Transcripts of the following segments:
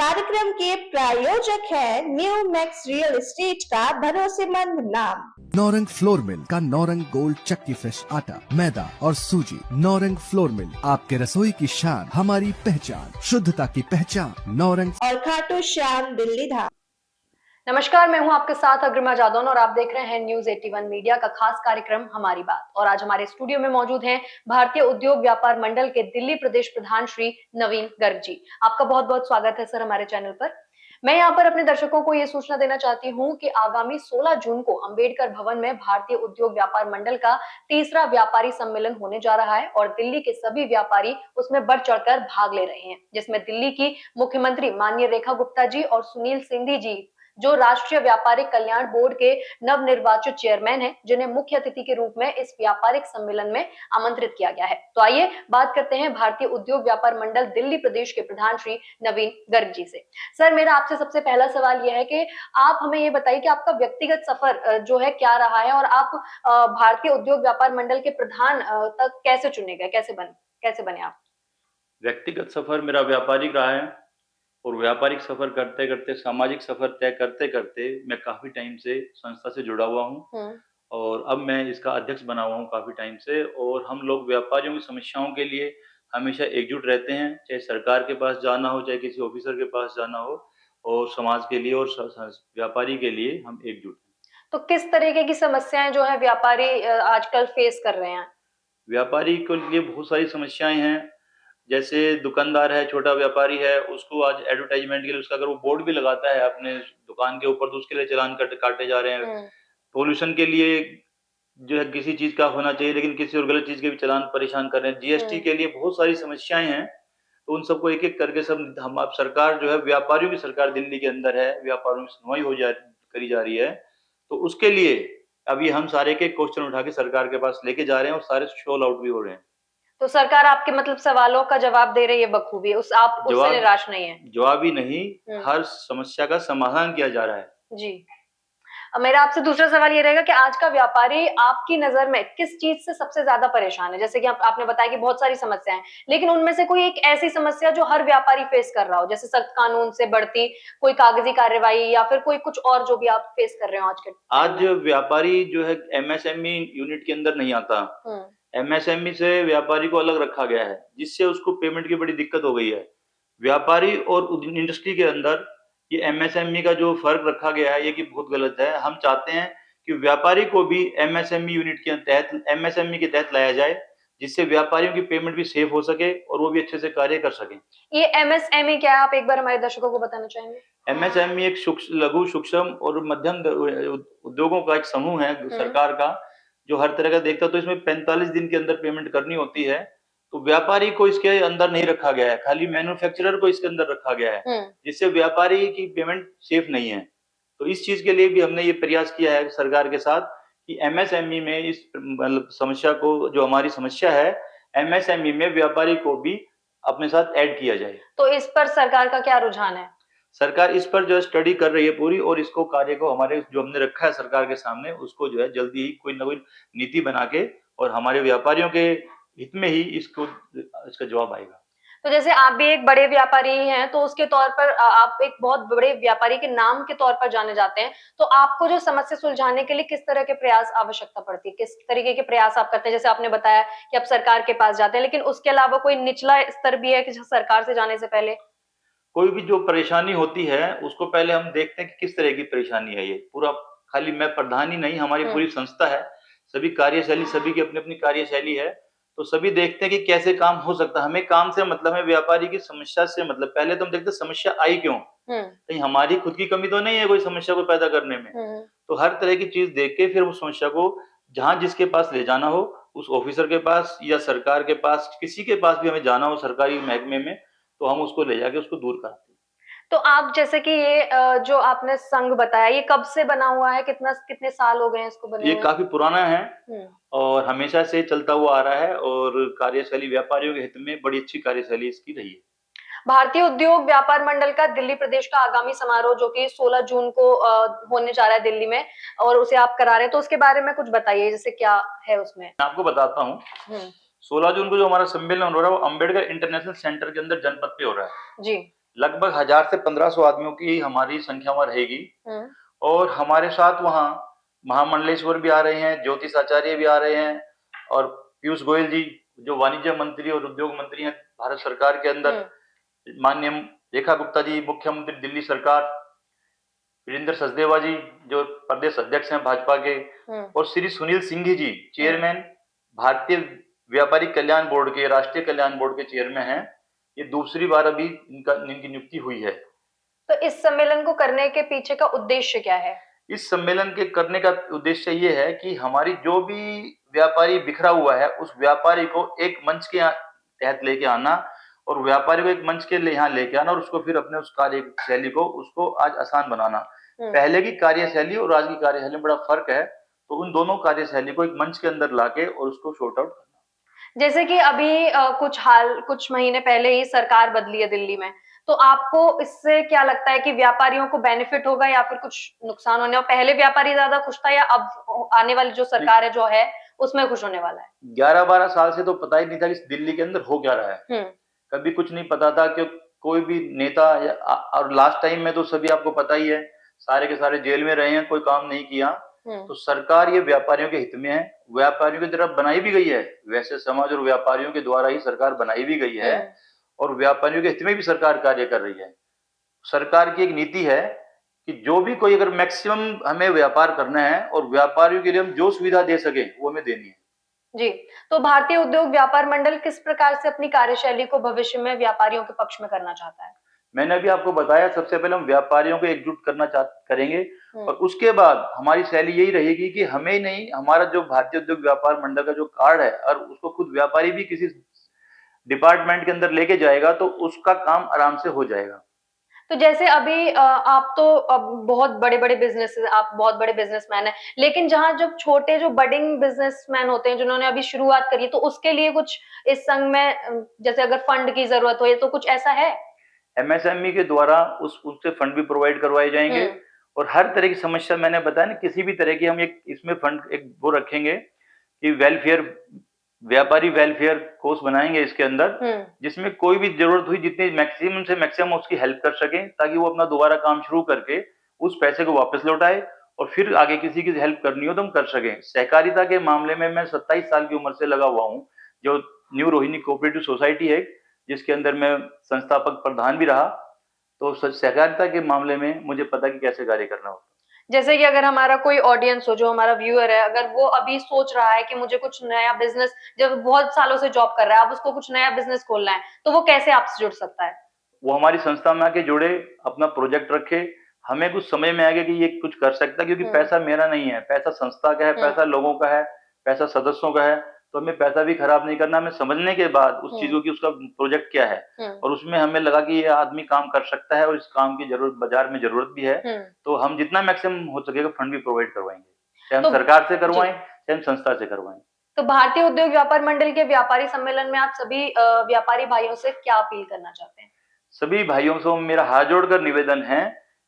कार्यक्रम के प्रायोजक है न्यू मैक्स रियल एस्टेट का भरोसेमंद नाम। नौरंग फ्लोर मिल का नौरंग गोल्ड चक्की फ्रेश आटा, मैदा और सूजी। नौरंग फ्लोर मिल, आपके रसोई की शान, हमारी पहचान, शुद्धता की पहचान। नौरंग और खाटू श्याम दिल्ली धाम। नमस्कार, मैं हूं आपके साथ अग्रिमा जादौन और आप देख रहे हैं न्यूज 81 मीडिया का खास कार्यक्रम हमारी बात। और आज हमारे स्टूडियो में मौजूद हैं भारतीय उद्योग व्यापार मंडल के दिल्ली प्रदेश प्रधान श्री नवीन गर्ग जी। आपका बहुत बहुत स्वागत है सर हमारे चैनल पर। मैं यहाँ पर अपने दर्शकों को ये सूचना देना चाहती हूँ कि आगामी 16 जून को अंबेडकर भवन में भारतीय उद्योग व्यापार मंडल का तीसरा व्यापारी सम्मेलन होने जा रहा है और दिल्ली के सभी व्यापारी उसमें बढ़ चढ़कर भाग ले रहे हैं, जिसमें दिल्ली की मुख्यमंत्री माननीय रेखा गुप्ता जी और सुनील सिंघी जी, जो राष्ट्रीय व्यापारिक कल्याण बोर्ड के नवनिर्वाचित चेयरमैन हैं, जिन्हें मुख्य अतिथि के रूप में इस व्यापारिक सम्मेलन में आमंत्रित किया गया है। तो आइए बात करते हैं भारतीय उद्योग व्यापार मंडल दिल्ली प्रदेश के प्रधान श्री नवीन गर्ग जी से। सर, मेरा आपसे सबसे पहला सवाल यह है कि आप हमें ये बताइए कि आपका व्यक्तिगत सफर जो है क्या रहा है और आप भारतीय उद्योग व्यापार मंडल के प्रधान तक कैसे चुने गए, कैसे बने आप? व्यक्तिगत सफर मेरा व्यापारिक रहा है और व्यापारिक सफर करते करते, सामाजिक सफर तय करते करते मैं काफी टाइम से संस्था से जुड़ा हुआ हूँ और अब मैं इसका अध्यक्ष बना हुआ हूँ काफी टाइम से। और हम लोग व्यापारियों की समस्याओं के लिए हमेशा एकजुट रहते हैं, चाहे सरकार के पास जाना हो, चाहे किसी ऑफिसर के पास जाना हो, और समाज के लिए और व्यापारी के लिए हम एकजुट हैं। तो किस तरीके की समस्याएं जो है व्यापारी आजकल फेस कर रहे हैं? व्यापारी के लिए बहुत सारी समस्याएं हैं। जैसे दुकानदार है, छोटा व्यापारी है, उसको आज एडवर्टाइजमेंट के लिए उसका अगर वो बोर्ड भी लगाता है अपने दुकान के ऊपर तो उसके लिए चालान काटे जा रहे हैं। पोल्यूशन के लिए जो है किसी चीज का होना चाहिए, लेकिन किसी और गलत चीज के भी चालान परेशान कर रहे हैं। जीएसटी के लिए बहुत सारी समस्याएं हैं, तो उन सबको एक एक करके सब हम आप सरकार जो है, व्यापारियों की सरकार दिल्ली के अंदर है, व्यापारियों की सुनवाई करी जा रही है। तो उसके लिए अभी हम सारे के क्वेश्चन उठा के सरकार के पास लेके जा रहे हैं और सारे सोल्व आउट भी हो रहे हैं। तो सरकार आपके मतलब सवालों का जवाब दे रही है बखूबी, आप उससे निराश नहीं है? जवाब ही नहीं, हर समस्या का समाधान किया जा रहा है जी। अब मेरा आपसे दूसरा सवाल ये रहेगा कि आज का व्यापारी आपकी नजर में किस चीज से सबसे ज्यादा परेशान है? जैसे कि आपने बताया कि बहुत सारी समस्याएं हैं, लेकिन उनमें से कोई एक ऐसी समस्या जो हर व्यापारी फेस कर रहा हो, जैसे सख्त कानून से बढ़ती कोई कागजी कार्यवाही या फिर कोई कुछ और जो भी आप फेस कर रहे हो आज व्यापारी जो है एमएसएमई यूनिट के अंदर नहीं आता। एमएसएमई से व्यापारी को अलग रखा गया है, जिससे उसको पेमेंट की बड़ी दिक्कत हो गई है। व्यापारी और इंडस्ट्री के अंदर ये एमएसएमई का जो फर्क रखा गया है, ये कि बहुत गलत है। हम चाहते हैं कि व्यापारी को भी एमएसएमई यूनिट के तहत, एमएसएमई के तहत लाया जाए, जिससे व्यापारियों की पेमेंट भी सेफ हो सके और वो भी अच्छे से कार्य कर सकें। ये एमएसएमई क्या है, आप एक बार हमारे दर्शकों को बताना चाहेंगे? एमएसएमई एक लघु, सूक्ष्म और मध्यम उद्योगों का एक समूह है सरकार का, जो हर तरह का देखता है। तो इसमें 45 दिन के अंदर पेमेंट करनी होती है। तो व्यापारी को इसके अंदर नहीं रखा गया है, खाली मैन्युफैक्चरर को इसके अंदर रखा गया है, जिससे व्यापारी की पेमेंट सेफ नहीं है। तो इस चीज के लिए भी हमने ये प्रयास किया है सरकार के साथ कि एमएसएमई में इस मतलब समस्या को, जो हमारी समस्या है, एमएसएमई में व्यापारी को भी अपने साथ ऐड किया जाए। तो इस पर सरकार का क्या रुझान है? सरकार इस पर जो है स्टडी कर रही है पूरी, और इसको कार्य को हमारे जो हमने रखा है सरकार के सामने, उसको जो है जल्दी ही कोई ना कोई नीति बना के और हमारे व्यापारियों के हित में ही इसका जवाब आएगा। तो जैसे आप भी एक बड़े व्यापारी हैं, तो उसके तौर पर आप एक बहुत बड़े व्यापारी के नाम के तौर पर जाने जाते हैं, तो आपको जो समस्या सुलझाने के लिए किस तरह के प्रयास आवश्यकता पड़ती है? किस तरीके के प्रयास आप करते हैं? जैसे आपने बताया कि आप सरकार के पास जाते हैं, लेकिन उसके अलावा कोई निचला स्तर भी है कि सरकार से जाने से पहले? कोई भी जो परेशानी होती है उसको पहले हम देखते हैं कि किस तरह की परेशानी है। ये पूरा खाली मैं प्रधान ही नहीं, हमारी पूरी संस्था है, सभी कार्यशैली, सभी की अपनी अपनी कार्यशैली है, तो सभी देखते हैं कि कैसे काम हो सकता है। हमें काम से मतलब है, व्यापारी की समस्या से मतलब। पहले तो हम देखते समस्या आई क्यों, कहीं हमारी खुद की कमी तो नहीं है कोई समस्या को पैदा करने में। तो हर तरह की चीज देख के फिर उस समस्या को जहां जिसके पास ले जाना हो, उस ऑफिसर के पास या सरकार के पास, किसी के पास भी हमें जाना हो सरकारी महकमे में, तो हम उसको ले जाके उसको दूर कराते हैं। तो आप जैसे कि ये जो आपने संघ बताया, ये कब से बना हुआ है? कितने साल हो गए हैं इसको बने हुए? ये काफी पुराना है और हमेशा से चलता हुआ आ रहा है, और कार्यशैली व्यापारियों के हित में बड़ी अच्छी कार्यशैली इसकी रही है। भारतीय उद्योग व्यापार मंडल का दिल्ली प्रदेश का आगामी समारोह जो कि 16 जून को होने जा रहा है दिल्ली में, और उसे आप करा रहे हैं, तो उसके बारे में कुछ बताइए, जैसे क्या है उसमें? मैं आपको बताता हूँ। 16 जून को जो हमारा सम्मेलन हो रहा है वो अम्बेडकर इंटरनेशनल सेंटर के अंदर जनपथ पे हो रहा है। जी। लगभग 1000 से 1500 आदमियों की हमारी संख्या वहां रहेगी। हम्म, और हमारे साथ वहाँ महामंडलेश्वर भी आ रहे हैं, ज्योतिष आचार्य भी आ रहे हैं, और पीयूष गोयल जी जो वाणिज्य मंत्री और उद्योग मंत्री हैं भारत सरकार के अंदर, माननीय रेखा गुप्ता जी मुख्यमंत्री दिल्ली सरकार, वीरेंद्र सचदेवा जी जो प्रदेश अध्यक्ष हैं भाजपा के, और श्री सुनील सिंघी जी चेयरमैन भारतीय व्यापारी कल्याण बोर्ड के, राष्ट्रीय कल्याण बोर्ड के चेयरमैन हैं। ये दूसरी बार अभी इनकी नियुक्ति हुई है। तो इस सम्मेलन को करने के पीछे का उद्देश्य क्या है? इस सम्मेलन के करने का उद्देश्य ये है कि हमारी जो भी व्यापारी बिखरा हुआ है उस व्यापारी को एक मंच के तहत लेके आना, और व्यापारी को एक मंच के यहाँ लेके आना, और उसको फिर अपने उस कार्यशैली को उसको आज आसान बनाना। पहले की कार्यशैली और आज की कार्यशैली में बड़ा फर्क है, तो उन दोनों कार्यशैली को एक मंच के अंदर लाके और उसको शॉर्ट आउट करना। जैसे कि अभी कुछ महीने पहले ही सरकार बदली है दिल्ली में, तो आपको इससे क्या लगता है कि व्यापारियों को बेनिफिट होगा या फिर कुछ नुकसान होने? और पहले व्यापारी ज्यादा खुश था या अब आने वाली जो सरकार है जो है उसमें खुश होने वाला है? 11-12 साल से तो पता ही नहीं था कि दिल्ली के अंदर हो क्या रहा है। कभी कुछ नहीं पता था कि कोई भी नेता और लास्ट टाइम में तो सभी आपको पता ही है, सारे के सारे जेल में रहे हैं, कोई काम नहीं किया। तो सरकार ये व्यापारियों के हित में है, व्यापारियों की तरफ बनाई भी गई है, वैसे समाज और व्यापारियों के द्वारा ही सरकार बनाई भी गई है, और व्यापारियों के हित में भी सरकार कार्य कर रही है। सरकार की एक नीति है कि जो भी कोई अगर मैक्सिमम हमें व्यापार करना है और व्यापारियों के लिए हम जो सुविधा दे सके वो हमें देनी है। जी, तो भारतीय उद्योग व्यापार मंडल किस प्रकार से अपनी कार्यशैली को भविष्य में व्यापारियों के पक्ष में करना चाहता है? मैंने अभी आपको बताया, सबसे पहले हम व्यापारियों को एकजुट करेंगे, और उसके बाद हमारी शैली यही रहेगी कि हमें नहीं, हमारा जो भारतीय उद्योग व्यापार मंडल का जो कार्ड है और उसको खुद व्यापारी भी किसी डिपार्टमेंट के अंदर लेके जाएगा तो उसका काम आराम से हो जाएगा। तो जैसे अभी आप तो अब बहुत बड़े-बड़े आप बहुत बड़े बिजनेसमैन हैं, लेकिन जहाँ जब छोटे जो बडिंग बिजनेसमैन होते हैं जिन्होंने अभी शुरुआत करी है, तो उसके लिए कुछ इस संघ में जैसे अगर फंड की जरूरत हो, तो कुछ ऐसा है? एमएसएमई के द्वारा उससे फंड भी प्रोवाइड करवाए जाएंगे, और हर तरह की समस्या मैंने बताया ना, किसी भी तरह की हम एक इसमें फंड एक वो रखेंगे कि व्यापारी वेलफेयर कोर्स बनाएंगे इसके अंदर, जिसमें कोई भी जरूरत हुई जितनी मैक्सिमम से मैक्सिमम उसकी हेल्प कर सके, ताकि वो अपना दोबारा काम शुरू करके उस पैसे को वापस लौटाए और फिर आगे किसी की हेल्प करनी हो तो हम कर सकें। सहकारिता के मामले में मैं 27 साल की उम्र से लगा हुआ हूँ, जो न्यू रोहिणी कोऑपरेटिव सोसाइटी है जिसके अंदर मैं संस्थापक प्रधान भी रहा, तो सहकारिता के मामले में मुझे पता कि कैसे कार्य करना होता है। जैसे कि अगर हमारा कोई ऑडियंस हो, जो हमारा व्यूअर है, अगर वो अभी सोच रहा है कि मुझे कुछ नया बिजनेस, जब बहुत सालों से जॉब कर रहा है, अब उसको कुछ नया बिजनेस खोलना है, तो वो कैसे आपसे जुड़ सकता है? वो हमारी संस्था में आके जुड़े, अपना प्रोजेक्ट रखे, हमें कुछ समझ में आ गया कि ये कुछ कर सकता है, क्योंकि पैसा मेरा नहीं है, पैसा संस्था का है, पैसा लोगों का है, पैसा सदस्यों का है, तो हमें पैसा भी खराब नहीं करना। हमें समझने के बाद उस चीजों की उसका प्रोजेक्ट क्या है, और उसमें हमें लगा कि ये आदमी काम कर सकता है और इस काम की जरूरत बाजार में जरूरत भी है, तो हम जितना मैक्सिमम हो सकेगा फंड भी प्रोवाइड करवाएंगे, चाहे हम सरकार से करवाएं चाहे हम संस्था से करवाएं। तो भारतीय उद्योग व्यापार मंडल के व्यापारी सम्मेलन में आप सभी व्यापारी भाइयों से क्या अपील करना चाहते हैं? सभी भाइयों से मेरा हाथ जोड़कर निवेदन है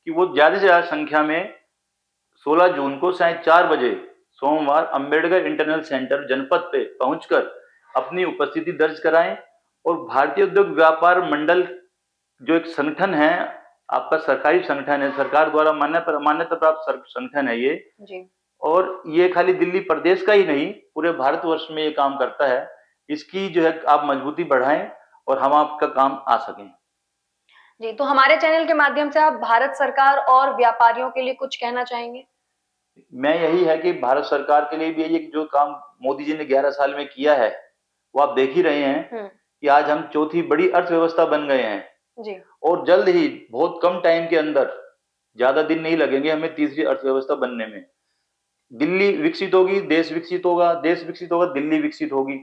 कि वो ज्यादा से ज्यादा संख्या में 16 जून को साय 4 बजे सोमवार अंबेडकर इंटरनेशनल सेंटर जनपद पे पहुंचकर अपनी उपस्थिति दर्ज कराएं, और भारतीय उद्योग व्यापार मंडल जो एक संगठन है, आपका सरकारी संगठन है, सरकार द्वारा मान्यता प्राप्त संगठन है ये जी। और ये खाली दिल्ली प्रदेश का ही नहीं, पूरे भारतवर्ष में ये काम करता है। इसकी जो है आप मजबूती बढ़ाएं और हम आपका काम आ सकें। जी, तो हमारे चैनल के माध्यम से आप भारत सरकार और व्यापारियों के लिए कुछ कहना चाहेंगे? मैं यही है कि भारत सरकार के लिए भी ये जो काम मोदी जी ने 11 साल में किया है वो आप देख ही रहे हैं कि आज हम चौथी बड़ी अर्थव्यवस्था बन गए हैं जी। और जल्द ही बहुत कम टाइम के अंदर, ज्यादा दिन नहीं लगेंगे हमें तीसरी अर्थव्यवस्था बनने में। दिल्ली विकसित होगी, देश विकसित होगा, देश विकसित होगा, दिल्ली विकसित होगी।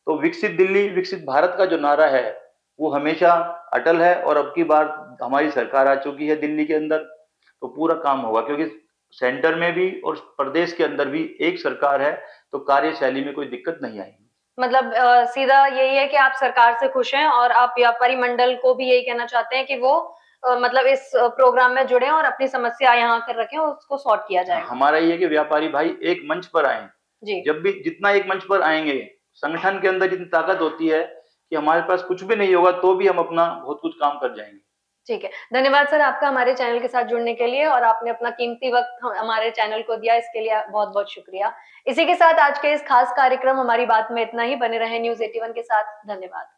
तो विकसित दिल्ली विकसित भारत का जो नारा है वो हमेशा अटल है, और अब की बार हमारी सरकार आ चुकी है दिल्ली के अंदर, तो पूरा काम होगा, क्योंकि सेंटर में भी और प्रदेश के अंदर भी एक सरकार है, तो कार्यशैली में कोई दिक्कत नहीं आएगी। मतलब सीधा यही है कि आप सरकार से खुश हैं और आप व्यापारी मंडल को भी यही कहना चाहते हैं कि वो मतलब इस प्रोग्राम में जुड़े और अपनी समस्या यहाँ कर रखें और उसको सॉर्ट किया जाए। हमारा ये है कि व्यापारी भाई एक मंच पर आए जी। जब भी जितना एक मंच पर आएंगे, संगठन के अंदर जितनी ताकत होती है कि हमारे पास कुछ भी नहीं होगा तो भी हम अपना बहुत कुछ काम कर जाएंगे। ठीक है, धन्यवाद सर आपका हमारे चैनल के साथ जुड़ने के लिए और आपने अपना कीमती वक्त हमारे चैनल को दिया, इसके लिए बहुत बहुत शुक्रिया। इसी के साथ आज के इस खास कार्यक्रम हमारी बात में इतना ही। बने रहे न्यूज 81 के साथ। धन्यवाद।